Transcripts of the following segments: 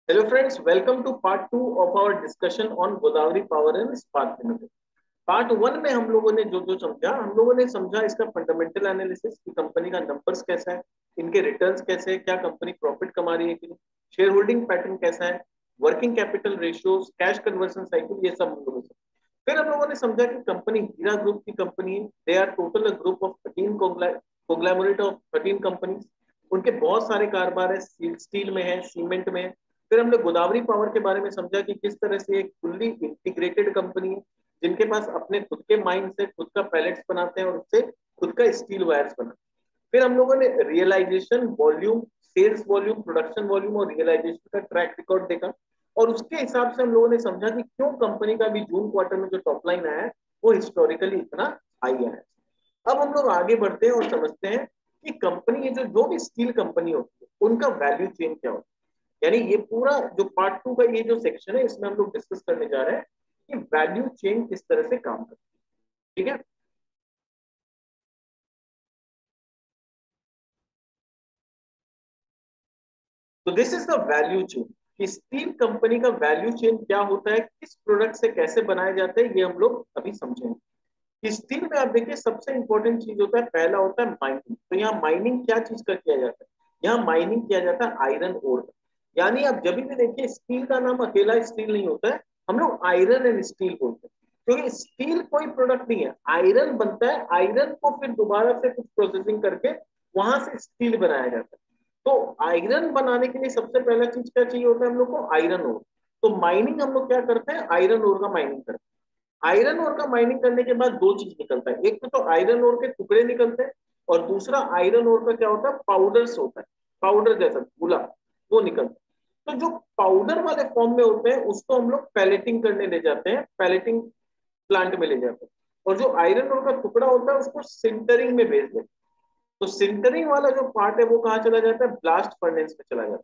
Hello friends, welcome to part 2 of our discussion on Godavari Power and Spark Limited. Part 1 में हम लोगों ने जो जो समझा, हम लोगों ने समझा इसका फंडामेंटल एनालिसिस की कंपनी का नंबर्स कैसा है, इनके रिटर्न्स कैसे है, क्या कंपनी प्रॉफिट कमा रही है कि नहीं, शेयर होल्डिंग पैटर्न कैसा है, working capital ratios, cash conversion cycle, ये सब हम लोगों ने समझा। फिर हम लोगों ने समझा कि कंपनी हीरा ग्रुप की कंपनी है। They are total a group of 13 conglomerate of 13 companies. उनके बहुत सारे कारोबार है, स्टील में है, सीमेंट में है। फिर हमने गोदावरी पावर के बारे में समझा कि किस तरह से एक फुल्ली इंटीग्रेटेड कंपनी है, जिनके पास अपने खुद के माइन से खुद का पैलेट्स बनाते हैं और उससे खुद का स्टील वायर्स बनाते हैं। फिर हम लोगों ने realisation volume, sales volume, production volume और रियलाइजेशन का ट्रैक रिकॉर्ड देखा। और उसके हिसाब से हम लोगों ने समझा कि क्यों कंपनी का भी जून क्वार्टर में जो टॉप लाइन आया है वो हिस्टोरिकली इतना हाई आया है। अब हम लोग आगे बढ़ते हैं और समझते हैं कि कंपनी, ये जो भी स्टील कंपनी होती है उनका वैल्यू चेन क्या होता है। यानी ये पूरा जो पार्ट 2 का ये जो सेक्शन है, इसमें हम लोग डिस्कस करने जा रहे हैं कि वैल्यू चेन किस तरह से काम करती है। ठीक है, तो this is the value chain कि स्टील कंपनी का वैल्यू चेन क्या होता है, किस प्रोडक्ट से कैसे बनाए जाते हैं, ये हम लोग अभी समझेंगे। स्टील में आप देखिए सबसे इंपॉर्टेंट चीज होता है, पहला होता है माइनिंग। तो यहाँ माइनिंग क्या चीज का किया जाता है, यहाँ माइनिंग किया जाता है आयरन ओर का। यानी आप जब भी देखिए स्टील का नाम अकेला स्टील नहीं होता है, हम लोग आयरन एंड स्टील बोलते हैं। क्योंकि स्टील कोई प्रोडक्ट नहीं है, आयरन बनता है, आयरन को फिर दोबारा से कुछ प्रोसेसिंग करके वहां से स्टील बनाया जाता है। तो आयरन बनाने के लिए सबसे पहला चीज क्या चाहिए होता है हम लोग को, आयरन ओर। तो माइनिंग हम लोग क्या करते हैं, आयरन ओर का माइनिंग करते हैं। आयरन ओर का माइनिंग करने के बाद दो चीज निकलता है, एक तो आयरन ओर के टुकड़े निकलते हैं, और दूसरा आयरन ओर का क्या होता है, पाउडर्स होता है, पाउडर जैसा गोला, वो निकलता है। तो जो पाउडर वाले फॉर्म में होते हैं उसको हम लोग पैलेटिंग करने ले जाते हैं, पैलेटिंग प्लांट में ले जाते हैं। और जो आयरन ओर का टुकड़ा होता है उसको सिंटरिंग में भेज देते हैं। तो सिंटरिंग वाला जो पार्ट है वो कहाँ चला जाता है, ब्लास्ट फर्नेस में चला जाता है।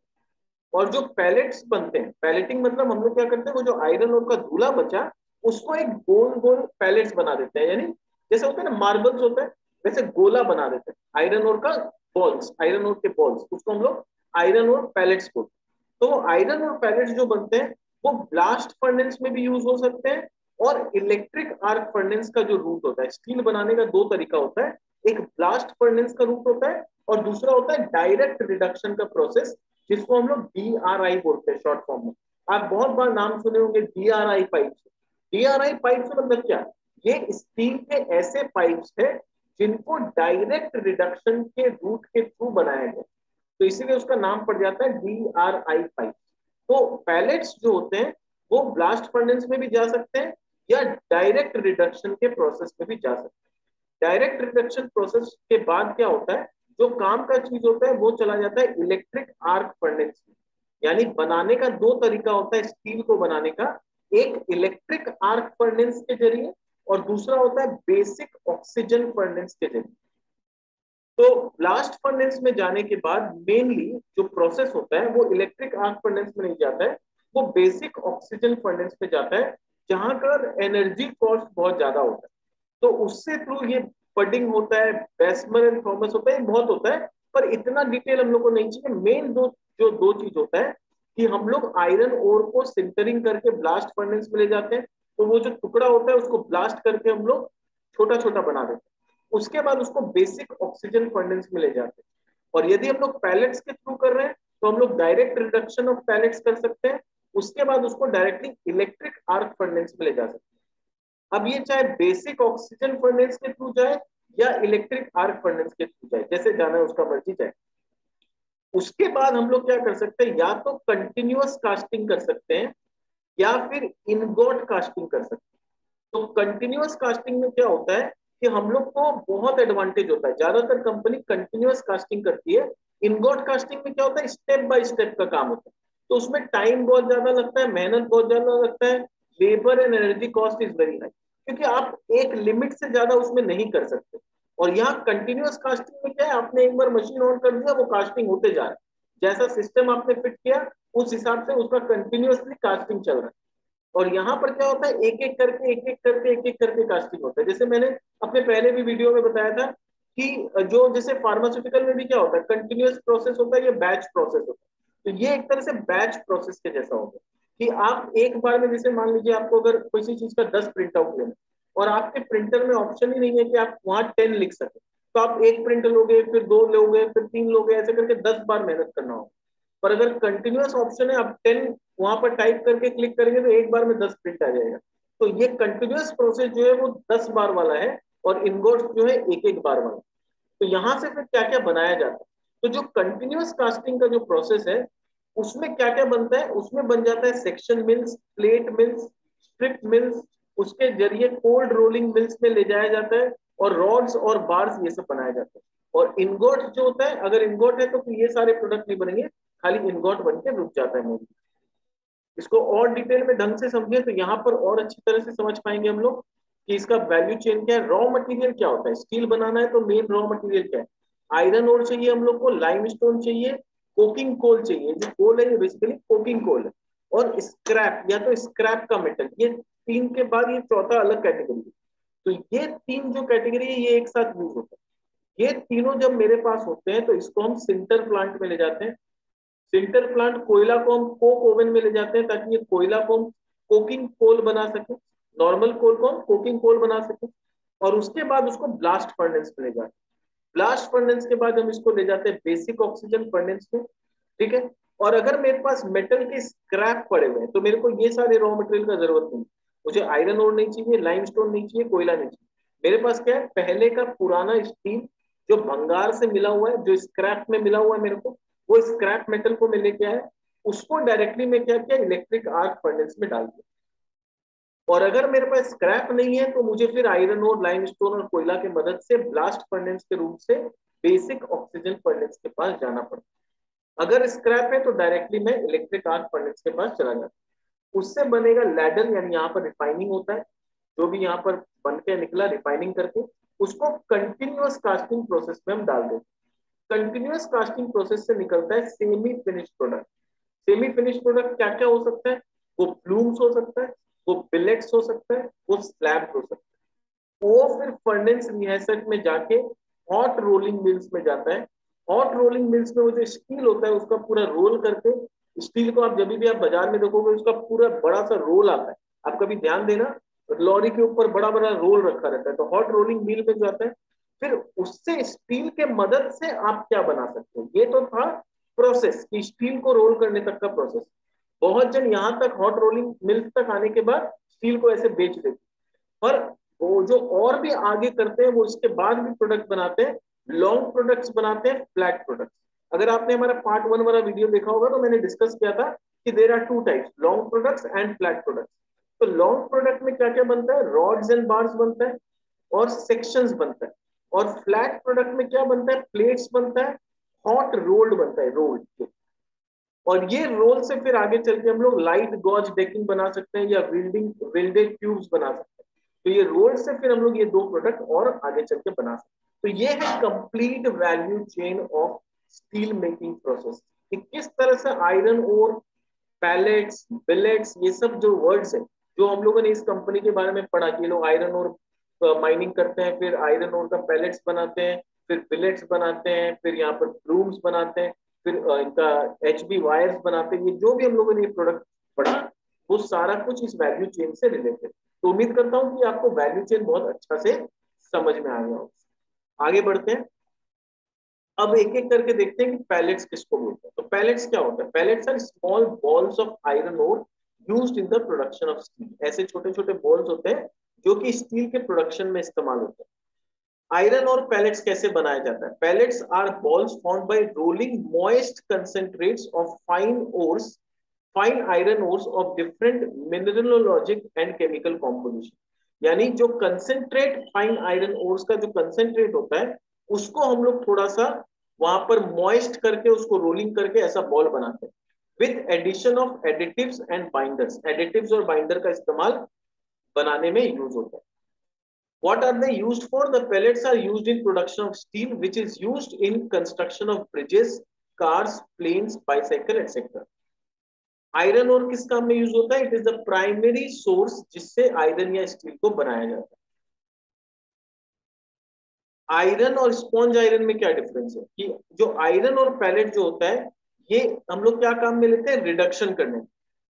और जो पैलेट्स बनते हैं, पैलेटिंग मतलब हम लोग क्या करते हैं, वो जो आयरन ओर का धूला बचा उसको एक गोल गोल पैलेट्स बना देते हैं। यानी जैसे होता है ना मार्बल्स होता है, वैसे गोला बना देते हैं आयरन ओर का, बॉल्स, आयरन ओर के बॉल्स, उसको हम लोग आयरन ओर पैलेट्स बोलते हैं। तो वो आयरन और पैलेट्स जो बनते हैं वो ब्लास्ट फर्नेस में भी यूज हो सकते हैं, और इलेक्ट्रिक आर्क फर्नेस का जो रूट होता है, स्टील बनाने का दो तरीका होता है, एक ब्लास्ट फर्नेस का रूट होता है और दूसरा होता है डायरेक्ट रिडक्शन का प्रोसेस, जिसको हम लोग DRI बोलते हैं शॉर्ट फॉर्म में। आप बहुत बार नाम सुने होंगे DRI पाइप। DRI पाइप से मतलब क्या, ये स्टील के ऐसे पाइप्स है जिनको डायरेक्ट रिडक्शन के रूट के थ्रू बनाया गया, तो इसीलिए उसका नाम पड़ जाता है DRI पाइप। तो पैलेट्स जो होते हैं वो ब्लास्ट फर्नेस में भी जा सकते हैं या डायरेक्ट रिडक्शन के प्रोसेस में भी जा सकते हैं। डायरेक्ट रिडक्शन प्रोसेस के बाद क्या होता है, जो काम का चीज होता है वो चला जाता है इलेक्ट्रिक आर्क फर्नेस में। यानी बनाने का दो तरीका होता है स्टील को बनाने का, एक इलेक्ट्रिक आर्क फर्नेस के जरिए और दूसरा होता है बेसिक ऑक्सीजन फर्नेस के जरिए। तो ब्लास्ट फर्नेस में जाने के बाद मेनली जो प्रोसेस होता है वो इलेक्ट्रिक आर्क फर्नेस में नहीं जाता है, वो बेसिक ऑक्सीजन फर्नेस में जाता है, जहां पर एनर्जी कॉस्ट बहुत ज्यादा होता है। तो उससे थ्रू ये फडिंग होता है, बेसमर एंड थॉमस होता है, बहुत होता है, पर इतना डिटेल हम लोग को नहीं चाहिए। मेन दो जो दो चीज होता है कि हम लोग आयरन ओर को सिंटरिंग करके ब्लास्ट फर्नेस में ले जाते हैं, तो वो जो टुकड़ा होता है उसको ब्लास्ट करके हम लोग छोटा छोटा बना देते हैं, उसके बाद उसको बेसिक ऑक्सीजन फर्नेस में ले जाते हैं। और यदि हम लोग पैलेट्स के थ्रू कर रहे हैं तो हम लोग डायरेक्ट रिडक्शन ऑफ पैलेट्स कर सकते हैं, उसके बाद उसको डायरेक्टली इलेक्ट्रिक आर्क फर्नेस में ले जा सकते हैं। अब ये चाहे बेसिक ऑक्सीजन फर्नेस के थ्रू जाए या इलेक्ट्रिक आर्क फर्नेस के थ्रू जाए, जैसे जाना है उसका मर्जी जाए। उसके बाद हम लोग क्या कर सकते हैं, या तो कंटिन्यूअस कास्टिंग कर सकते हैं या फिर इनगोट कास्टिंग कर सकते हैं। तो कंटिन्यूअस कास्टिंग में क्या होता है कि हम लोग को बहुत एडवांटेज होता है, ज्यादातर कंपनी कंटिन्यूअस कास्टिंग करती है। इनगोट कास्टिंग में क्या होता है, स्टेप बाय स्टेप का काम होता है, तो उसमें टाइम बहुत ज्यादा लगता है, मेहनत बहुत ज्यादा लगता है, labour and energy cost is very high, क्योंकि आप एक लिमिट से ज्यादा उसमें नहीं कर सकते। और यहाँ कंटिन्यूअस कास्टिंग में क्या है, आपने एक बार मशीन ऑन कर दिया, वो कास्टिंग होते जा रहा है, जैसा सिस्टम आपने फिट किया उस हिसाब से उसका कंटिन्यूअसली कास्टिंग चल रहा है। और यहाँ पर क्या होता है, एक एक करके एक एक करके एक एक करके कास्टिंग होता है। जैसे मैंने अपने पहले भी वीडियो में बताया था कि जो जैसे फार्मास्यूटिकल में भी क्या होता है, कंटिन्यूअस प्रोसेस होता है या बैच प्रोसेस होता है। तो ये एक तरह से बैच प्रोसेस के जैसा होगा कि आप एक बार में, जैसे मान लीजिए आपको अगर किसी चीज का 10 प्रिंट आउट लेना और आपके प्रिंटर में ऑप्शन ही नहीं है कि आप वहां 10 लिख सके, तो आप एक प्रिंट लोगे, फिर दो लोगे, फिर तीन लोगे, ऐसे करके 10 बार मेहनत करना होगा। पर अगर कंटिन्यूअस ऑप्शन है, आप 10 वहां पर टाइप करके क्लिक करेंगे तो एक बार में 10 प्रिंट आ जाएगा। तो ये कंटिन्यूअस प्रोसेस जो है वो 10 बार वाला है, और इनगोट्स जो है एक एक बार वाला। तो यहां से फिर क्या क्या बनाया जाता है, तो जो कंटिन्यूअस कास्टिंग का जो प्रोसेस है उसमें क्या क्या बनता है, उसमें बन जाता है section mills, plate mills, strip mills, उसके जरिए कोल्ड रोलिंग मिल्स में ले जाया जाता है, और रॉड्स और बार्स ये सब बनाया जाता है। और इनगोट जो होता है, अगर इनगोट है तो फिर ये सारे प्रोडक्ट नहीं बनेंगे, खाली इनगोट बन के रुक जाता है मूवी। इसको और डिटेल में ढंग से समझे तो यहाँ पर और अच्छी तरह से समझ पाएंगे हम लोग कि इसका वैल्यू चेन क्या है। रॉ मटेरियल क्या होता है, स्टील बनाना है तो मेन रॉ मटेरियल क्या है, आयरन ओर चाहिए हम लोग को, लाइमस्टोन चाहिए, कोकिंग कोल चाहिए। जो कोल है ये बेसिकली कोकिंग कोल है, और स्क्रैप या तो स्क्रैप का मेटल। ये तीन के बाद ये चौथा अलग कैटेगरी है। तो ये तीन जो कैटेगरी है ये एक साथ यूज होता है। ये तीनों जब मेरे पास होते हैं तो इसको हम सिंटर प्लांट में ले जाते हैं। सिंटर प्लांट कोयला को हम कोक ओवन में ले जाते हैं ताकि ये कोयला को हम कोकिंग कोल बना सके, नॉर्मल कोल को हम कोकिंग कोल बना सके। और उसके बाद उसको ब्लास्ट फर्नेस में ले जाते हैं। ब्लास्ट फर्नेस के बाद हम इसको ले जाते हैं बेसिक ऑक्सीजन फर्नेस में। ठीक है। और अगर मेरे पास मेटल के स्क्रैप पड़े हुए हैं तो मेरे को ये सारे रॉ मटेरियल का जरूरत नहीं। मुझे आयरन ओर नहीं चाहिए, लाइमस्टोन नहीं चाहिए, कोयला नहीं चाहिए। मेरे पास क्या है, पहले का पुराना स्टील जो भंगार से मिला हुआ है, जो स्क्रैप में मिला हुआ है मेरे को, वो स्क्रैप मेटल को मैं लेके आया, उसको डायरेक्टली मैं क्या किया, इलेक्ट्रिक आर्क फर्नेस में डाल दिया। और अगर मेरे पास स्क्रैप नहीं है तो मुझे फिर आयरन और लाइमस्टोन और कोयला की मदद से ब्लास्ट फर्नेस के रूप से बेसिक ऑक्सीजन फर्नेस के पास जाना पड़ता। अगर स्क्रैप है तो डायरेक्टली मैं इलेक्ट्रिक आर्क फर्नेस के पास चला जाता। उससे बनेगा लैडर, यानी यहाँ पर रिफाइनिंग होता है। जो भी यहाँ पर बन के निकला रिफाइनिंग करके उसको कंटिन्यूअस कास्टिंग प्रोसेस में हम डाल देते। कंटिन्यूअस कास्टिंग प्रोसेस से निकलता है semi finish product. Semi finish product क्या क्या हो सकता है, वो प्लूम्स हो सकता है, वो बिलेट्स हो सकता है, वो स्लैब हो सकता है। वो फिर फर्नेस रिहर्सल में जाके हॉट रोलिंग मिल्स में जाता है। हॉट रोलिंग मिल्स में वो जो स्टील होता है उसका पूरा रोल करके, स्टील को आप जब भी आप बाजार में देखोगे उसका पूरा बड़ा सा रोल आता है। आप कभी ध्यान देना, लॉरी के ऊपर बड़ा बड़ा रोल रखा रहता है, तो हॉट रोलिंग मिल में जाता है। फिर उससे स्टील के मदद से आप क्या बना सकते हो, ये तो था प्रोसेस कि स्टील को रोल करने तक का प्रोसेस। बहुत जन यहाँ तक हॉट रोलिंग मिल्स तक आने के बाद स्टील को ऐसे बेच देते, पर वो जो और भी आगे करते हैं वो इसके बाद भी प्रोडक्ट बनाते हैं, लॉन्ग प्रोडक्ट्स बनाते हैं, फ्लैट प्रोडक्ट्स। अगर आपने हमारा पार्ट 1 वाला वीडियो देखा होगा तो मैंने डिस्कस किया था कि there are two types, long products and flat products. तो लॉन्ग प्रोडक्ट में क्या क्या बनता है, रॉड्स एंड बार्स बनता है और सेक्शंस बनता है। और फ्लैट प्रोडक्ट में क्या बनता है, प्लेट्स बनता है, हॉट रोल्ड बनता है, रोल्ड। और ये रोल से फिर आगे चल के हम लोग लाइट गॉज डेकिंग बना सकते हैं या वेल्डिंग वेल्डेड ट्यूब्स बना सकते हैं। तो ये रोल से फिर हम लोग ये दो प्रोडक्ट और आगे चल के बना सकते हैं। तो ये है complete value chain of steel making process, कि किस तरह से आयरन और पैलेट्स, बिलेट्स, ये सब जो वर्ड्स है जो हम लोगों ने इस कंपनी के बारे में पढ़ा कि लोग आयरन और माइनिंग करते हैं, फिर आयरन और का पैलेट्स बनाते हैं, फिर बिलेट्स बनाते हैं, फिर यहाँ पर ब्लूम्स बनाते हैं, फिर इनका एचबी वायर्स बनाते हैं। ये जो भी हम लोगों ने ये प्रोडक्ट पढ़ा वो सारा कुछ इस वैल्यू चेन से रिलेटेड। तो उम्मीद करता हूँ कि आपको वैल्यू चेन बहुत अच्छा से समझ में आ गया हो। आगे बढ़ते हैं। अब एक एक करके देखते हैं कि पैलेट्स किसको बोलते हैं। तो पैलेट्स क्या होता है, pellets are small balls of iron ore used in the production of steel. ऐसे छोटे छोटे बॉल्स होते हैं जो कि स्टील के प्रोडक्शन में इस्तेमाल होते हैं। आयरन और पैलेट्स कैसे बनाया जाता है, pellets are balls formed by rolling moist concentrates of fine iron ores of different mineralogic and chemical composition. यानी जो कंसेंट्रेट फाइन आयरन ओर्स का जो कंसेंट्रेट होता है उसको हम लोग थोड़ा सा वहां पर मॉइस्ट करके उसको रोलिंग करके ऐसा बॉल बनाते हैं, with addition of additives and binders. Additives और बाइंडर का इस्तेमाल बनाने में यूज होता है। What are they used for? The pellets are used in production of steel, which is used in construction of bridges, cars, planes, bicycle, etc. Iron और किस काम में यूज होता है, it is the primary source जिससे iron या steel को बनाया जाता है। आयरन और स्पॉन्ज आयरन में क्या डिफरेंस है, कि जो आयरन और पैलेट जो होता है ये हम लोग क्या काम में लेते हैं, रिडक्शन करने।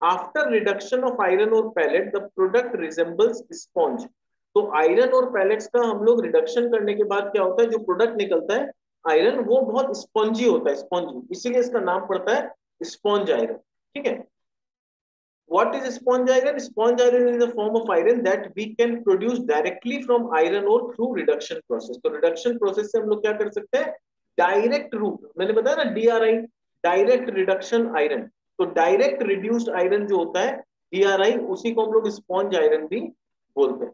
आफ्टर रिडक्शन ऑफ आयरन और pellet the product resembles sponge. तो आयरन और पैलेट्स का हम लोग रिडक्शन करने के बाद क्या होता है, जो प्रोडक्ट निकलता है आयरन, वो बहुत स्पॉन्जी होता है, स्पॉन्जी, इसीलिए इसका नाम पड़ता है स्पॉन्ज आयरन। ठीक है। What is sponge iron? Sponge iron is a form of iron that we can produce directly from iron ore through reduction process. तो reduction process से हम लोग क्या कर सकते हैं, डायरेक्ट रूट, मैंने बताया ना DRI, डायरेक्ट रिडक्शन आयरन। तो डायरेक्ट रिड्यूस्ड आयरन जो होता है DRI, उसी को हम लोग स्पॉन्ज आयरन भी बोलते हैं।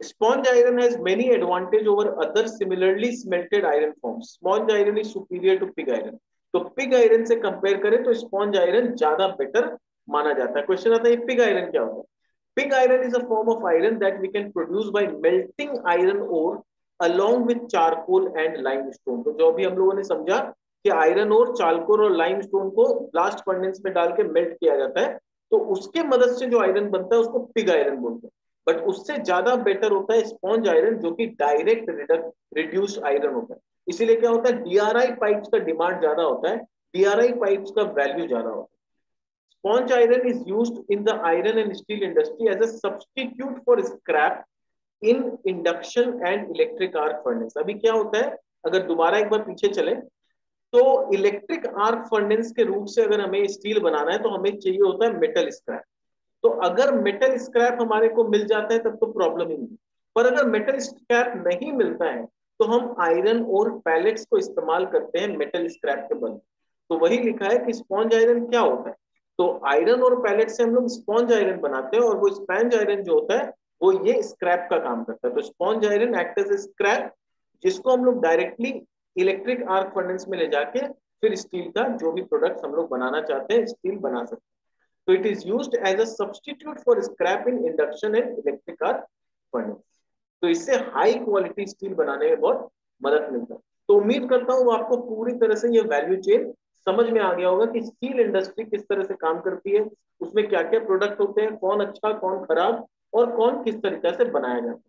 Sponge iron has many advantage over other similarly smelted iron forms. Sponge iron is superior to pig iron. तो पिग आयरन से कंपेयर करें तो स्पॉन्ज आयरन ज्यादा बेटर माना जाता है। क्वेश्चन आता है पिग आयरन क्या होता है? Pig iron is a form of iron that we can produce by melting iron ore along with charcoal and limestone. तो जो भी हम लोगों ने समझा कि आयरन ओर, चारकोल और लाइमस्टोन को ब्लास्ट फर्नेस में डाल के मेल्ट किया जाता है, तो उसके मदद से जो आयरन बनता है उसको पिग आयरन बोलते हैं। बट उससे ज्यादा बेटर होता है स्पॉन्ज आयरन, जो कि डायरेक्ट रिड्यूस आयरन होता है। इसीलिए क्या होता है, डीआरआई पाइप्स का डिमांड ज्यादा होता है, डीआरआई पाइप्स का वैल्यू ज्यादा होता है। Sponge iron is used in the iron and steel industry as a substitute for scrap in induction and electric arc furnace. अभी क्या होता है, अगर दोबारा एक बार पीछे चले, तो इलेक्ट्रिक आर्क फर्नेस के रूप से अगर हमें स्टील बनाना है तो हमें चाहिए होता है मेटल स्क्रैप। तो अगर मेटल स्क्रैप हमारे को मिल जाता है तब तो प्रॉब्लम ही नहीं, पर अगर मेटल स्क्रैप नहीं मिलता है तो हम आयरन और पैलेट्स को इस्तेमाल करते हैं मेटल स्क्रैप के बदले। तो वही लिखा है कि स्पॉन्ज आयरन क्या होता है। तो आयरन और पैलेट से हम लोग स्पॉन्ज आयरन बनाते हैं, और वो स्पॉन्ज आयरन जो होता है वो ये स्क्रैप का काम करता है। तो sponge iron act as scrap, जिसको हम लोग डायरेक्टली इलेक्ट्रिक आर्क फर्नेस में ले जाके फिर स्टील का जो भी प्रोडक्ट हम लोग बनाना चाहते हैं स्टील बना सकते हैं। So it is used as a substitute for scrap in induction and electric arc furnace. तो इससे हाई क्वालिटी स्टील बनाने में बहुत मदद मिलता है। तो उम्मीद करता हूँ आपको पूरी तरह से ये वैल्यू चेन समझ में आ गया होगा कि स्टील इंडस्ट्री किस तरह से काम करती है, उसमें क्या क्या प्रोडक्ट होते हैं, कौन अच्छा कौन खराब और कौन किस तरीके से बनाया जाता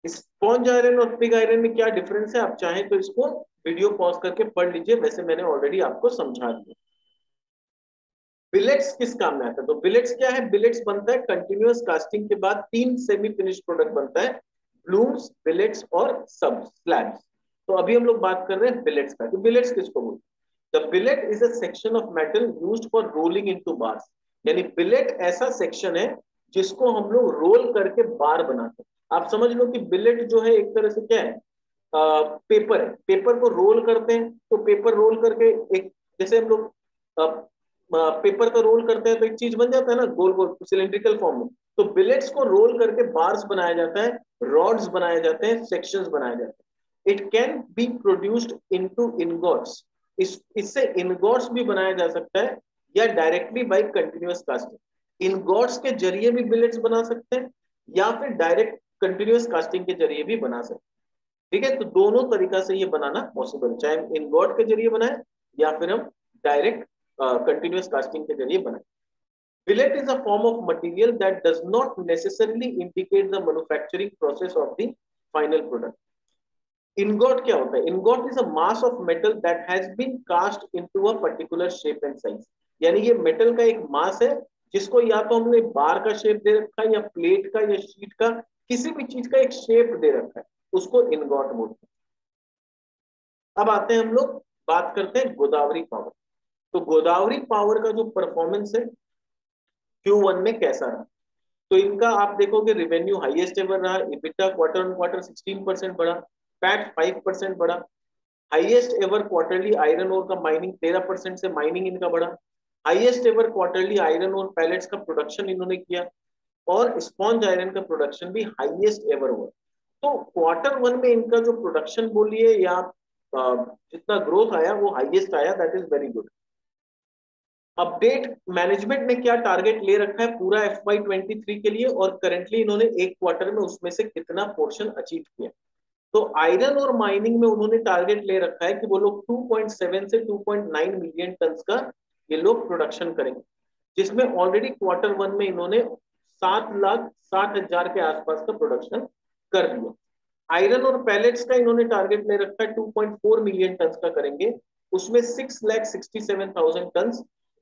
है। स्पॉन्ज आयरन और पिग आयरन में क्या डिफरेंस है, आप चाहें तो इसको वीडियो पॉज करके पढ़ लीजिए, वैसे मैंने ऑलरेडी आपको समझा दिया। बिलेट्स किस काम में आता है, तो बिलेट्स क्या है, बिलेट्स बनता है कंटिन्यूअस कास्टिंग के बाद तीन सेमी फिनिश प्रोडक्ट बनता है, ब्लूम्स, बिलेट्स और सब स्लैब्स। तो अभी हम लोग बात कर रहे हैं बिलेट्स का। तो बिलेट्स किसको बोलते हैं? The bill rate is a section of metal used for rolling into bars. यानी बिलेट ऐसा सेक्शन है जिसको हम लोग रोल करके बार बनाते हैं। आप समझ लो कि बिलेट जो है एक तरह से क्या है, पेपर है, पेपर को रोल करते हैं। तो पेपर रोल करके एक, जैसे हम लोग पेपर का रोल करते हैं तो एक चीज बन जाता है ना, गोल गोल सिलेंड्रिकल फॉर्म में। तो बिलेट्स को रोल करके बार्स बनाया जाता है, रॉड्स बनाए जाते हैं, सेक्शंस बनाए जाते हैं। It can be produced into ingots. इससे इनगॉट्स भी बनाया जा सकता है, या directly by continuous casting. Ingots के जरिए भी बिलेट्स बना सकते हैं, या फिर डायरेक्ट कंटिन्यूअस कास्टिंग के जरिए भी बना सकते हैं। ठीक है, तो दोनों तरीका से ये बनाना पॉसिबल, चाहे हम इनगॉट के जरिए बनाए या फिर हम डायरेक्ट कंटिन्यूअस कास्टिंग के जरिए बनाए। Billet is a form of material that does not necessarily indicate the manufacturing process of the final product. Ingot क्या होता है? Ingot is a mass of metal that has been cast into a particular shape and size. यानी ये metal का एक मास है जिसको या तो हमने बार का शेप दे रखा है, या प्लेट का, या शीट का, किसी भी चीज का एक शेप दे रखा है, उसको इनगॉट बोलते हैं। अब आते हैं हम लोग, बात करते हैं गोदावरी पावर। तो गोदावरी पावर का जो परफॉर्मेंस है Q1 में कैसा रहा, तो इनका आप देखोगे रिवेन्यू हाईएस्ट एवर रहा, इबिटा क्वार्टर ऑन क्वार्टर 16% बढ़ा, पैट 5% बढ़ा, highest ever quarterly iron ore का माइनिंग 13% से माइनिंग इनका बढ़ा, हाईएस्ट एवर क्वार्टरली आयरन और पैलेट्स का प्रोडक्शन इन्होंने किया, और स्पॉन्ज आयरन का प्रोडक्शन भी हाईएस्ट एवर हुआ। तो Q1 में इनका जो प्रोडक्शन बोलिए या जितना ग्रोथ आया वो हाईएस्ट आया, that is very good. Update, management ने क्या टारगेट ले रखा है पूरा FY23 के लिए, और करंटली इन्होंने एक क्वार्टर में उसमें से कितना पोर्शन अचीव किया। तो आयरन और माइनिंग में उन्होंने टारगेट ले रखा है कि वो लोग 2.7 से 2.9 मिलियन टन का ये लोग प्रोडक्शन करेंगे, जिसमें ऑलरेडी Q1 में इन्होंने 7,60,000 के आसपास का प्रोडक्शन कर दिया। आयरन और पैलेट्स का इन्होंने टारगेट ले रखा है 2.4 मिलियन टन का करेंगे, उसमें 6,67,000 टन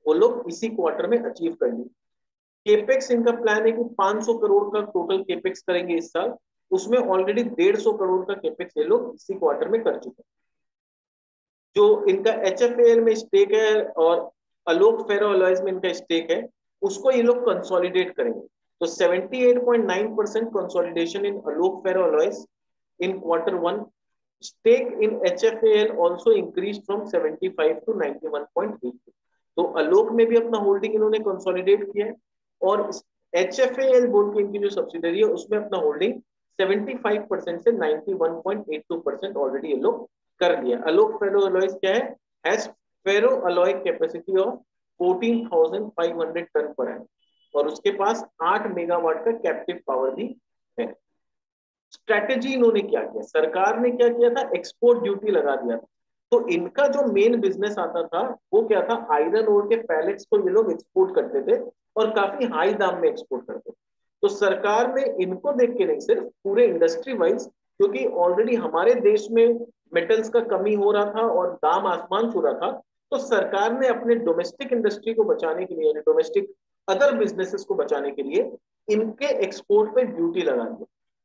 वो लोग इसी क्वार्टर में अचीव कर लिए। केपेक्स इनका प्लान है कि 500 करोड़ का टोटल केपेक्स करेंगे इस साल, उसमें ऑलरेडी 150 करोड़ का केपेक्स ये लोग इसी क्वार्टर में कर चुके हैं। जो इनका HFAL में स्टेक है और अलोक फेरो अलॉयज में इनका स्टेक है, उसको ये लोग कंसोलिडेट करेंगे। तो 78.9% consolidation in Alok ferro alloys in Q1. Stake in HFAL also increased from 75 to 91.82. तो अलोक में भी अपना होल्डिंग इन्होंने कंसोलिडेट किया है और HFAL बोल के इनकी जो सब्सिडरी है उसमें अपना होल्डिंग 75% से 91.82% ऑलरेडी ये लोग कर दिया। अलोक फेरो अलॉयज क्या है? Has ferro alloy capacity of 14,500 tonne per annum और उसके पास 8 मेगावाट का कैप्टिव पावर भी है। स्ट्रेटेजी इन्होंने क्या किया, सरकार ने क्या किया था, एक्सपोर्ट ड्यूटी लगा दिया था। तो इनका जो मेन बिजनेस आता था वो क्या था, आयरन ओर के पैलेट्स को ये लोग एक्सपोर्ट करते थे और काफी हाई दाम में एक्सपोर्ट करते थे। तो सरकार ने इनको देख के नहीं, सिर्फ पूरे इंडस्ट्री वाइज, क्योंकि ऑलरेडी हमारे देश में मेटल्स का कमी हो रहा था और दाम आसमान छू रहा था, तो सरकार ने अपने डोमेस्टिक इंडस्ट्री को बचाने के लिए, डोमेस्टिक अदर बिजनेसेस को बचाने के लिए इनके एक्सपोर्ट पे ड्यूटी लगा दी,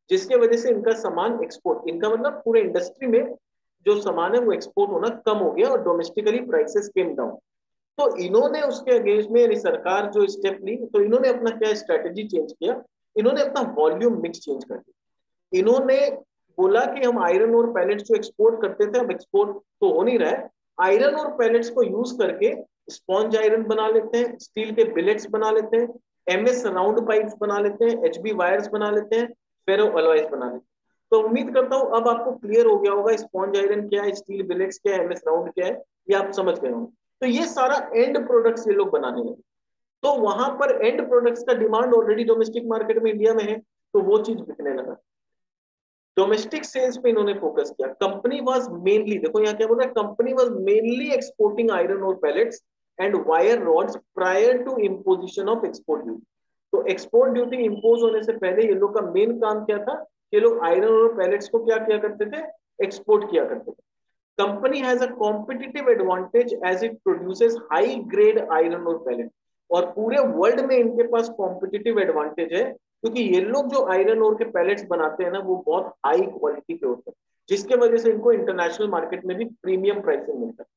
जिसके वजह से इनका सामान एक्सपोर्ट, इनका मतलब पूरे इंडस्ट्री में जो सामान है वो एक्सपोर्ट होना कम हो गया और डोमेस्टिकली प्राइसेस केम डाउन। तो इन्होंने उसके अगेंस्ट में, यानी सरकार जो स्टेप ली, तो इन्होंने अपना क्या स्ट्रेटेजी चेंज किया, इन्होंने अपना वॉल्यूम मिक्स चेंज कर दिया। इन्होंने बोला कि हम आयरन और पैलेट्स जो एक्सपोर्ट करते थे अब एक्सपोर्ट तो हो नहीं रहा है, आयरन और पैलेट्स को यूज करके स्पॉन्ज आयरन बना लेते हैं, स्टील के बिलेट्स बना लेते हैं, MS राउंड पाइप्स बना लेते हैं, HB वायर्स बना लेते हैं, फेरो अलॉयज बना लेते हैं। तो उम्मीद करता हूं अब आपको क्लियर हो गया होगा स्पॉन्ज आयरन क्या है, स्टील बिलेट्स क्या है, MS राउंड क्या है, ये आप समझ गए होंगे। तो ये सारा एंड प्रोडक्ट्स ये लोग बनाने लगे। तो वहां पर एंड प्रोडक्ट्स का डिमांड ऑलरेडी डोमेस्टिक मार्केट में इंडिया में है, तो वो चीज बिकने लगा। डोमेस्टिक सेल्स पे इन्होंने फोकस किया। कंपनी वाज मेनली, देखो यहाँ क्या बोल रहा है, company was mainly exporting iron और pellets and wire rods prior to imposition of export duty. तो एक्सपोर्ट ड्यूटी इंपोज होने से पहले ये लोग का मेन काम क्या था, ये लोग आयरन और पैलेट्स को क्या किया करते थे, एक्सपोर्ट किया करते थे। Company has a competitive advantage as it produces high grade iron और पैलेट, और पूरे वर्ल्ड में इनके पास कॉम्पिटिटिव एडवांटेज है क्योंकि ये लोग जो आयरन और के पैलेट्स बनाते हैं ना वो बहुत हाई क्वालिटी के होते हैं, जिसके वजह से इनको इंटरनेशनल मार्केट में भी प्रीमियम प्राइसिंग मिलता है।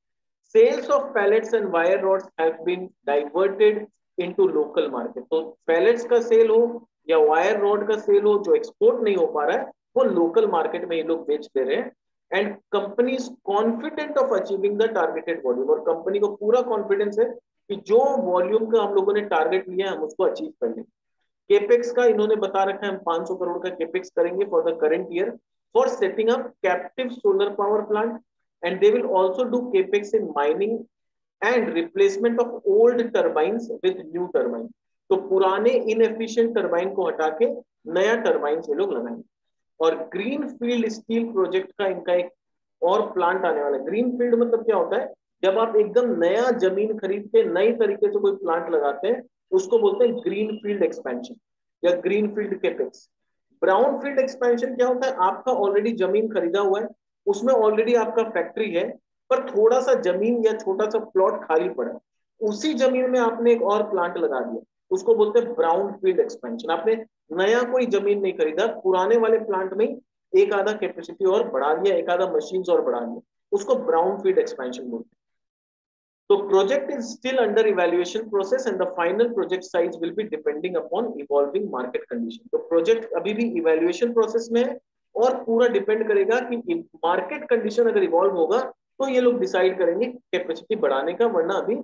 Sales of pellets and wire rods have been diverted into local market. तो पैलेट्स का सेल हो या वायर रॉड का सेल हो जो एक्सपोर्ट नहीं हो पा रहा है वो लोकल मार्केट में ये लोग बेच दे रहे हैं। And company is confident of achieving the targeted volume, और कंपनी को पूरा कॉन्फिडेंस है कि जो वॉल्यूम का हम लोगों ने टारगेट लिया है हम उसको अचीव कर लेंगे। केपेक्स का इन्होंने बता रखा है हम 500 करोड़ का केपेक्स करेंगे for the current year for setting up captive solar power plant, and they will also do capex in mining and replacement of old turbines with new turbine. तो पुराने इनएफिशिएंट टर्बाइन को हटा के नया टर्बाइन ये लोग लगाएंगे। और ग्रीन फील्ड स्टील प्रोजेक्ट का इनका एक और प्लांट आने वाला है। ग्रीन फील्ड मतलब क्या होता है, जब आप एकदम नया जमीन खरीद के नई तरीके से कोई प्लांट लगाते हैं उसको बोलते हैं ग्रीन फील्ड एक्सपेंशन या green field capex. Brown field expansion क्या होता है, आपका ऑलरेडी जमीन खरीदा हुआ है, उसमें ऑलरेडी आपका फैक्ट्री है, पर थोड़ा सा जमीन या छोटा सा प्लॉट खाली पड़ा है, उसी जमीन में आपने एक और प्लांट लगा दिया, उसको बोलते हैं ब्राउन फील्ड एक्सपेंशन। आपने नया कोई जमीन नहीं खरीदा, पुराने वाले प्लांट में एक आधा कैपेसिटी और बढ़ा दिया, एक आधा मशीन और बढ़ा दिया, उसको ब्राउन फील्ड एक्सपेंशन बोलते हैं। So project is still under evaluation process and the final project size will be depending upon evolving market condition. तो project अभी भी evaluation process में है और पूरा डिपेंड करेगा कि मार्केट कंडीशन अगर इवॉल्व होगा तो ये लोग डिसाइड करेंगे कैपेसिटी बढ़ाने का, वरना अभी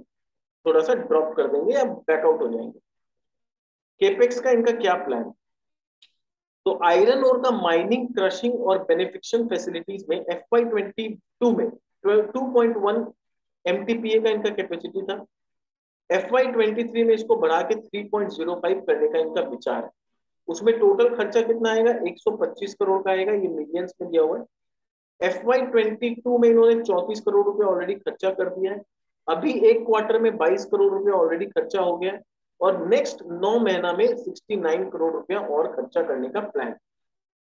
थोड़ा सा ड्रॉप कर देंगे या बैकआउट हो जाएंगे। केपेक्स का इनका क्या प्लान है, तो आयरन ओर का माइनिंग, क्रशिंग और बेनिफिक्शन फैसिलिटीज में FY22 में 2.1 MTPA का इनका कैपेसिटी था। FY23 में इसको बढ़ा के 3.05 करने का इनका विचार है। उसमें टोटल खर्चा कितना आएगा, 125 करोड़ का आएगा, ये मिलियंस में दिया हुआ है। FY22 में इन्होंने 34 करोड़ रुपए ऑलरेडी खर्चा कर दिया है। अभी एक क्वार्टर में 22 करोड़ रुपए ऑलरेडी खर्चा हो गया है और नेक्स्ट 9 महीना में 69 करोड़ रुपया और खर्चा करने का plan.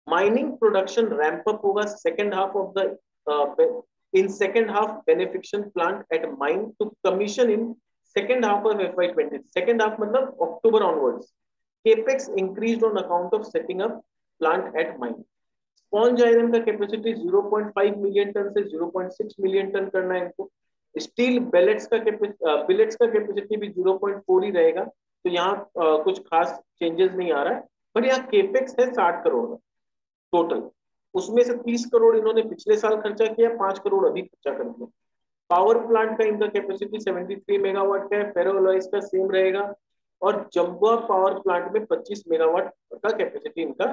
Mining production ramp up होगा second half of the in second half beneficiation plant at mine to commission in second half of FY20. Second half मतलब October onwards. Capex increased on account of setting up plant at mine. Sponge iron का capacity 0.5 million ton से 0.6 million ton करना है इनको। Steel billets का capacity भी 0.4 ही रहेगा, तो यहाँ कुछ खास चेंजेस नहीं आ रहा है। पर यहाँ केपेक्स है 60 करोड़ का टोटल, उसमें से 30 करोड़ इन्होंने पिछले साल खर्चा किया, 5 करोड़ अभी खर्चा कर दिया। पावर प्लांट का इनका कैपेसिटी 73 मेगावाट का है, फेरोअलॉयज का सेम रहेगा, और जम्बुआ पावर प्लांट में 25 मेगावाट का कैपेसिटी इनका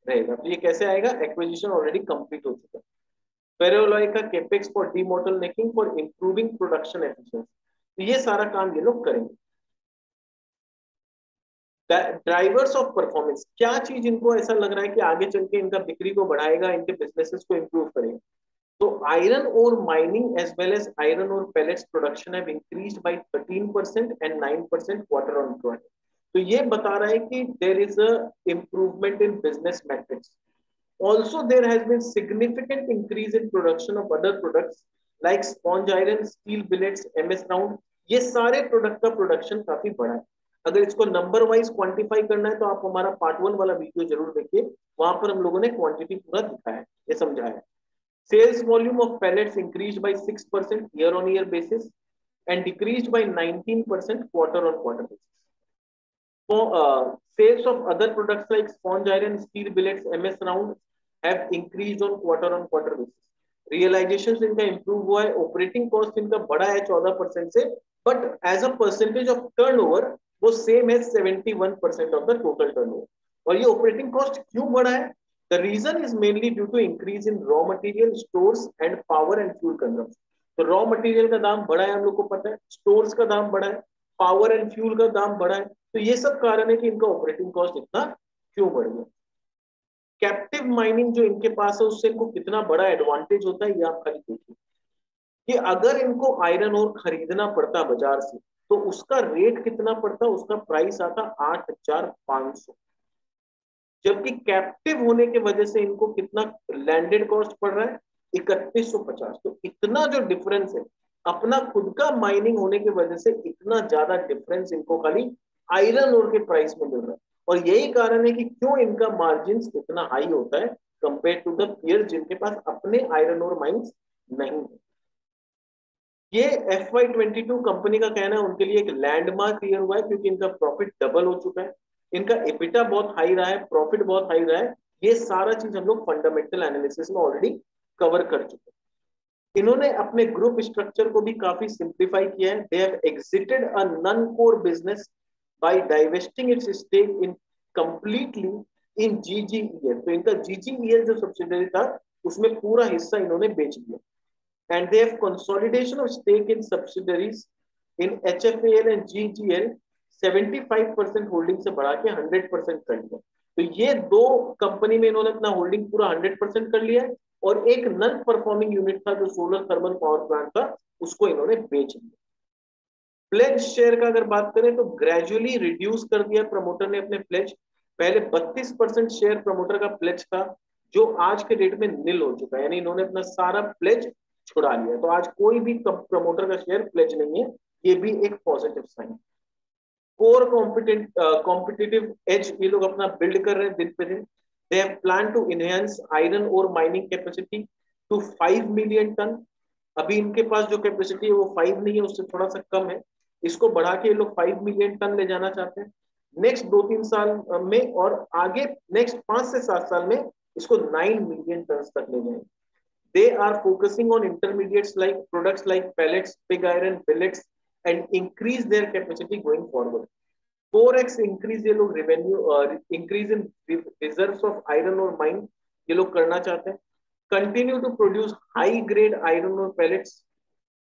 रहेगा। तो ये कैसे आएगा, एक्विजिशन ऑलरेडी कंप्लीट हो चुका है। फेरोअलॉय का capex for debottlenecking for improving production efficiency, तो ये सारा काम ये लोग करेंगे। ड्राइवर्स ऑफ परफॉर्मेंस, क्या चीज इनको ऐसा लग रहा है कि आगे चल के इनका बिक्री को बढ़ाएगा, इनके बिजनेसेस को इंप्रूव करेगा? तो iron ore mining as well as iron ore pellets production have increased by 13% and 9% quarter on quarter. तो ये बता रहा है कि there is a improvement in business metrics. Also there has been significant increase in production of other products like sponge iron, steel billets, MS round. ये सारे product का production काफी बड़ा है। अगर इसको नंबर वाइज क्वांटिफाई करना है तो आप हमारा पार्ट 1 वाला वीडियो जरूर देखिए, वहां पर हम लोगों ने क्वांटिटी पूरा दिखाया है, ये समझाया है। Sales volume of pellets increased by 6% year-on-year basis and decreased by 19% quarter-on-quarter basis. So, sales of other products like sponge iron, steel billets, MS round have increased on quarter-on-quarter basis. Realizations इनका improve हुआ है, operating cost इनका बढ़ा है 14% से, but as a percentage of turnover वो same है 71% of the total turnover. और ये operating cost क्यों बढ़ा है? The reason is mainly due to increase in raw material, stores and power and fuel consumption. तो raw material का दाम बढ़ा है, हम लोग को पता है, stores का दाम बढ़ा है, power and fuel का दाम बढ़ा है, तो ये सब कारण है कि इनका ऑपरेटिंग कॉस्ट इतना क्यों बढ़ गया। कैप्टिव माइनिंग जो इनके पास है उससे इनको कितना बड़ा एडवांटेज होता है, ये आप खाली देखिए कि अगर इनको आयरन ओर खरीदना पड़ता बाजार से तो उसका रेट कितना पड़ता, उसका प्राइस आता 8,500, जबकि कैप्टिव होने की वजह से इनको कितना लैंडेड कॉस्ट पड़ रहा है 3150। तो इतना जो डिफरेंस है, अपना खुद का माइनिंग होने की वजह से इतना ज्यादा डिफरेंस इनको खाली आयरन ओर के प्राइस में मिल रहा है। और यही कारण है कि क्यों इनका मार्जिन इतना हाई होता है कंपेयर टू द पीयर जिनके पास अपने आयरन ओर माइंस नहीं है। ये FY22 कंपनी का कहना है उनके लिए एक लैंडमार्क ईयर हुआ है, क्योंकि इनका प्रॉफिट डबल हो चुका है, इनका एबिटा बहुत हाई रहा है, प्रॉफिट बहुत हाई रहा है। ये सारा चीज हम लोग फंडामेंटल एनालिसिस में ऑलरेडी कवर कर चुके हैं। इन्होंने अपने ग्रुप स्ट्रक्चर को भी काफी सिंप्लीफाई किया है। They have exited a non core business by divesting its stake in completely in GGEL। तो इनका GGEL जो सब्सिडियरी था उसमें पूरा हिस्सा इन्होंने बेच दिया। And they have consolidation of stake in subsidiaries in HFAL and GGL 75% holding से बढ़ा के 100% कर लिया। तो ये दो कंपनी में इन्होंने अपना होल्डिंग पूरा 100% कर लिया है, और एक नॉन परफॉर्मिंग यूनिट था जो सोलर थर्मल पावर प्लांट था, उसको इन्होंने बेच दिया। प्लेज शेयर का अगर बात करें तो ग्रेजुअली रिड्यूस कर दिया प्रमोटर ने अपने प्लेज। पहले 32% शेयर प्रमोटर का प्लेज था, जो आज के डेट में नील हो चुका है, यानी इन्होंने अपना सारा प्लेज छुड़ा लिया। तो आज कोई भी प्रमोटर का शेयर प्लेज नहीं है, ये भी एक positive sign. Core competitive edge ये लोग अपना बिल्ड कर रहे हैं दिन पे दिन। They have plan to enhance iron और mining capacity to 5 million ton. अभी इनके पास जो कैपेसिटी है वो 5 नहीं है, उससे थोड़ा सा कम है। इसको बढ़ा के ये लोग 5 मिलियन टन ले जाना चाहते हैं नेक्स्ट 2-3 साल में, और आगे नेक्स्ट 5 से 7 साल में इसको 9 मिलियन टन तक ले जाएंगे। They are focusing on intermediates like products like pellets, pig iron, billets, and increase their capacity going forward. 4x increase ये लोग revenue, increase in reserves of iron ore mine ये लोग करना चाहते हैं। Continue to produce high grade iron ore pellets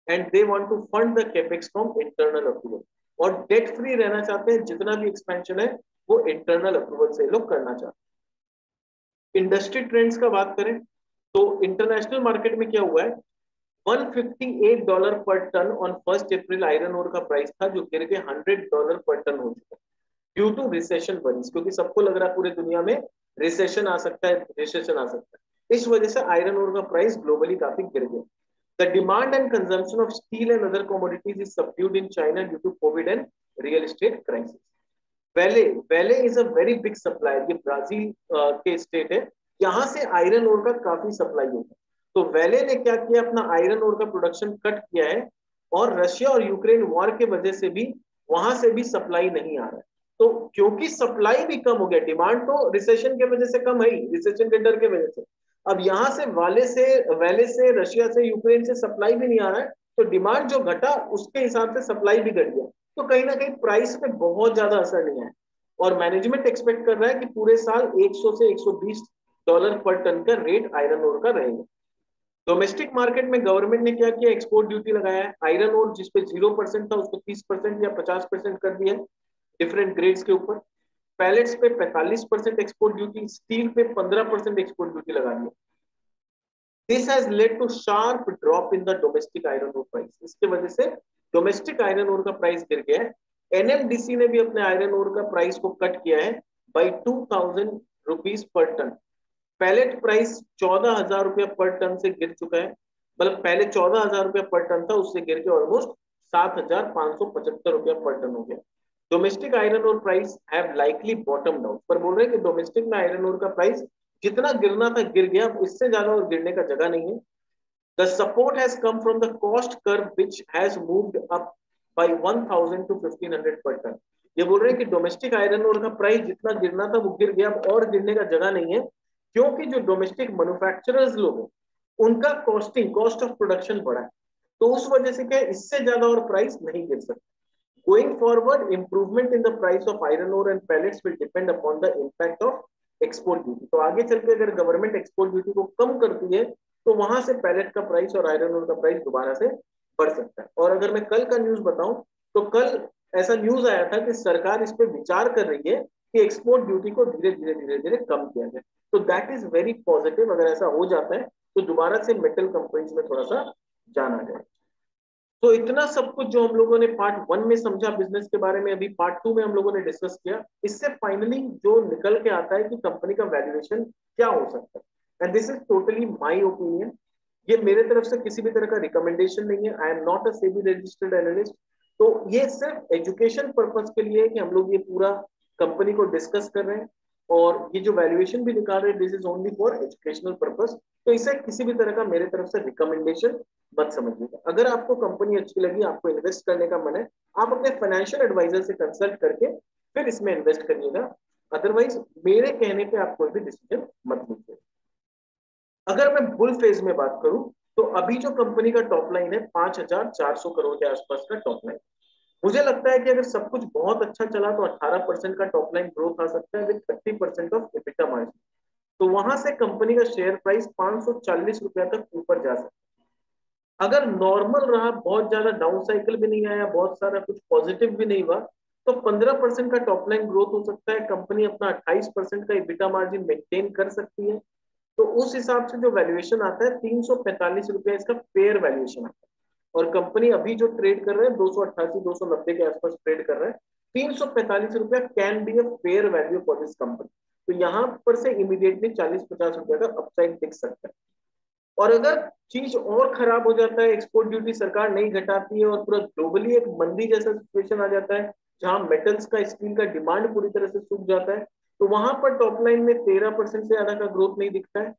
and they want to fund the capex from internal approval। और debt free रहना चाहते हैं, जितना भी expansion है वो internal approval से लोग करना चाहते हैं। इंडस्ट्री ट्रेंड्स का बात करें तो इंटरनेशनल मार्केट में क्या हुआ है, $158 per tonne on 1 April iron ore का प्राइस था, जो गिर के $100 पर टन हो चुका है ड्यू टू रिसेशन वरीज, क्योंकि सबको लग रहा है पूरे दुनिया में रिसेशन आ सकता है, रिसेशन आ सकता है, इस वजह से आयरन ओर का प्राइस ग्लोबली काफी गिर गया। The demand and consumption of steel and other commodities is subdued in China due to COVID and real estate crisis. वेले is a very big supplier, ये ब्राजील के स्टेट है, यहाँ से आयरन ओर का काफी सप्लाई होता है। तो वेले ने क्या किया, अपना आयरन ओर का प्रोडक्शन कट किया है, और रशिया और यूक्रेन वॉर के वजह से भी वहां से भी सप्लाई नहीं आ रहा है। तो क्योंकि सप्लाई भी कम हो गया, डिमांड तो रिसेशन के वजह से कम है ही, रिसेशन के डर के वजह से, अब यहाँ से वेले से रशिया से यूक्रेन से सप्लाई भी नहीं आ रहा है, तो डिमांड जो घटा उसके हिसाब से सप्लाई भी घट गया, तो कहीं ना कहीं प्राइस पे बहुत ज्यादा असर नहीं आया। और मैनेजमेंट एक्सपेक्ट कर रहा है कि पूरे साल 100 से 120 डॉलर पर टन का रेट आयरन ओर का रहेगा। डोमेस्टिक मार्केट में गवर्नमेंट ने क्या किया, एक्सपोर्ट ड्यूटी लगाया है। आयरन ओर जिसपे 0% था उसको 30% या 50% कर दिया है डिफरेंट ग्रेड्स के ऊपर। पैलेट्स पे 45% एक्सपोर्ट ड्यूटी, स्टील पे 15% एक्सपोर्ट ड्यूटी लगा दिया। This has led to sharp drop in the domestic iron ore price, इसके वजह से डोमेस्टिक आयरन ओर का प्राइस गिर गया है। एनएमडीसी ने भी अपने आयरन ओर का प्राइस को कट किया है by 2000 rupees per tonne. Pellet price 14,000 रुपया पर टन से गिर चुका है, मतलब पहले 14,000 रुपया पर टन था, उससे गिर के ऑलमोस्ट 7,575 रुपया पर टन हो गया। Domestic iron ore price have likely bottom out, पर बोल रहे हैं कि डोमेस्टिक में आयरन ओर का प्राइस जितना गिरना था गिर गया, इससे ज्यादा और गिरने का जगह नहीं है। The support has come from the cost curve which has moved up by 1000 to 1500 per ton. ये बोल रहे हैं कि डोमेस्टिक आयरन ओर का प्राइस जितना गिरना था वो गिर गया, अब और गिरने का जगह नहीं है, क्योंकि जो डोमेस्टिक मैन्युफैक्चरर्स लोग हैं उनका कॉस्ट ऑफ प्रोडक्शन बढ़ा है, तो उस वजह से क्या है, इससे ज्यादा और प्राइस नहीं गिर सकता। Going forward, improvement in the price of iron ore and pellets will depend upon the impact of export duty। तो आगे चल के अगर गवर्नमेंट एक्सपोर्ट ड्यूटी को कम करती है तो वहां से पैलेट का प्राइस और आयरन ओर का प्राइस दोबारा से बढ़ सकता है। और अगर मैं कल का न्यूज बताऊं तो कल ऐसा न्यूज आया था कि सरकार इस पे विचार कर रही है कि एक्सपोर्ट ड्यूटी को धीरे धीरे कम किया जाए। तो दैट इज वेरी पॉजिटिव, अगर ऐसा हो जाता है तो दोबारा से मेटल कंपनीज में थोड़ा सा जाना जाए। तो इतना सब कुछ जो हम लोगों ने पार्ट 1 में समझा बिजनेस के बारे में, अभी पार्ट 2 में हम लोगों ने डिस्कस किया, इससे फाइनली जो निकल के आता है कि कंपनी का वैल्यूएशन क्या हो सकता है। And this is totally my opinion, ये मेरे तरफ से किसी भी तरह का रिकमेंडेशन नहीं है, I am not a SEBI registered analyst. तो ये सिर्फ एजुकेशन पर्पस के लिए है कि हम लोग ये पूरा कंपनी को डिस्कस कर रहे हैं, और ये जो वैल्यूएशन भी निकाल रहे हैं this is only for educational purpose. तो इसे किसी भी तरह का मेरे तरफ से रिकमेंडेशन मत समझिएगा। अगर आपको कंपनी अच्छी लगी, आपको इन्वेस्ट करने का मन है, आप अपने फाइनेंशियल एडवाइजर से कंसल्ट करके फिर इसमें इन्वेस्ट करिएगा, अदरवाइज मेरे कहने पे आप कोई भी डिसीजन मत लीजिए। अगर मैं बुल फेज में बात करूं तो अभी जो कंपनी का टॉप लाइन है 5,400 करोड़ के आसपास का टॉप लाइन। मुझे लगता है कि अगर सब कुछ बहुत अच्छा चला तो 18% का टॉप लाइन ग्रोथ आ सकता है विद 30% ऑफ एबिटा मार्जिन। तो वहां से कंपनी का शेयर प्राइस 540 रुपया तक ऊपर जा सकता है। अगर नॉर्मल रहा, बहुत ज्यादा डाउन साइकिल भी नहीं आया, बहुत सारा कुछ पॉजिटिव भी नहीं हुआ, तो 15% का टॉप लाइन ग्रोथ हो सकता है, कंपनी अपना 28% का एबिटा मार्जिन मेंटेन कर सकती है। तो उस हिसाब से जो वैल्यूएशन आता है 345 रुपया इसका फेयर वैल्यूएशन आता है। और कंपनी अभी जो ट्रेड कर रहे हैं 288-290 के आसपास ट्रेड कर रहे हैं, 345 रुपया can be a fair value for this company. तो यहाँ पर से इमीडिएटली 40-50 रुपया का अपसाइड दिख सकता है। और अगर चीज और खराब हो जाता है, एक्सपोर्ट ड्यूटी सरकार नहीं घटाती है और पूरा ग्लोबली एक मंदी जैसा सिचुएशन आ जाता है जहां मेटल्स का, स्टील का डिमांड पूरी तरह से सूख जाता है, तो वहां पर टॉप लाइन में 13% से ज्यादा का ग्रोथ नहीं दिखता है।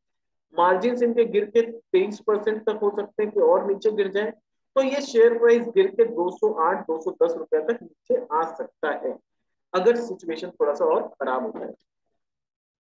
मार्जिन इनके गिर के 23% तक हो सकते हैं कि और नीचे गिर जाए, तो ये शेयर प्राइस गिर के 208-210 रुपया तक नीचे आ सकता है अगर सिचुएशन थोड़ा सा और खराब हो जाए।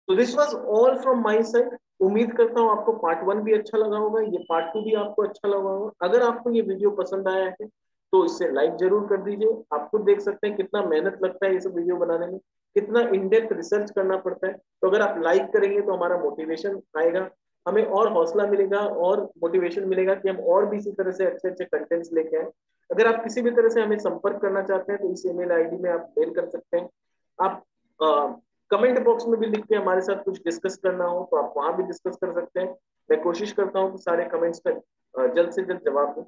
तो this was all from my side. उम्मीद करता हूँ आपको पार्ट 1 भी अच्छा लगा होगा, ये पार्ट 2 भी आपको अच्छा लगा होगा। अगर आपको ये वीडियो पसंद आया है तो इसे लाइक जरूर कर दीजिए। आप खुद देख सकते हैं कितना मेहनत लगता है ये सब वीडियो बनाने में, कितना इन डेप्थ रिसर्च करना पड़ता है। तो अगर आप लाइक करेंगे तो हमारा मोटिवेशन आएगा, हमें और हौसला मिलेगा और मोटिवेशन मिलेगा कि हम और भी इसी तरह से अच्छे अच्छे कंटेंट्स लेके आए। अगर आप किसी भी तरह से हमें संपर्क करना चाहते हैं तो इस ईमेल आईडी में आप मेल कर सकते हैं। आप कमेंट बॉक्स में भी लिख के हमारे साथ कुछ डिस्कस करना हो तो आप वहां भी डिस्कस कर सकते हैं। मैं कोशिश करता हूँ कि सारे कमेंट्स का जल्द से जल्द जवाब दूं।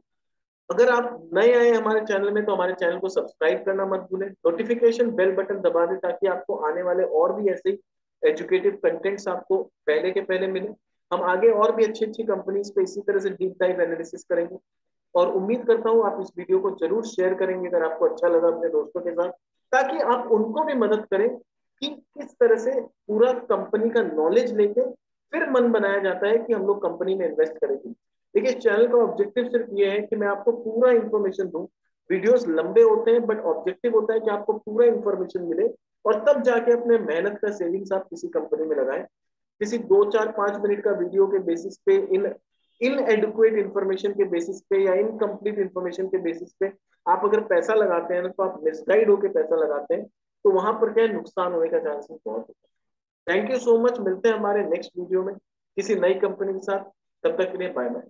अगर आप नए आए हमारे चैनल में तो हमारे चैनल को सब्सक्राइब करना मत भूलें, नोटिफिकेशन बेल बटन दबा दें ताकि आपको आने वाले और भी ऐसे एजुकेटिव कंटेंट्स आपको पहले के पहले मिले। हम आगे और भी अच्छी अच्छी कंपनीज पे इसी तरह से डीप डाइव एनालिसिस करेंगे। और उम्मीद करता हूँ आप इस वीडियो को जरूर शेयर करेंगे अगर आपको अच्छा लगा अपने दोस्तों के साथ, ताकि आप उनको भी मदद करें कि किस तरह से पूरा कंपनी का नॉलेज लेके फिर मन बनाया जाता है कि हम लोग कंपनी में इन्वेस्ट करेंगे। देखिए, चैनल का ऑब्जेक्टिव सिर्फ ये है कि मैं आपको पूरा इंफॉर्मेशन दूं। वीडियोस लंबे होते हैं बट ऑब्जेक्टिव होता है कि आपको पूरा इंफॉर्मेशन मिले, और तब जाके अपने मेहनत का सेविंग्स आप किसी कंपनी में लगाएं। किसी 2 4 5 मिनट का वीडियो के बेसिस पे, इन इनएडुकेट इंफॉर्मेशन के बेसिस पे या इनकम्प्लीट इंफॉर्मेशन के बेसिस पे आप अगर पैसा लगाते हैं ना, तो आप मिसगाइड होकर पैसा लगाते हैं, तो वहां पर क्या है, नुकसान होने का चांसेस बहुत होता है। थैंक यू सो मच, मिलते हैं हमारे नेक्स्ट वीडियो में किसी नई कंपनी के साथ। तब तक के लिए बाय बाय।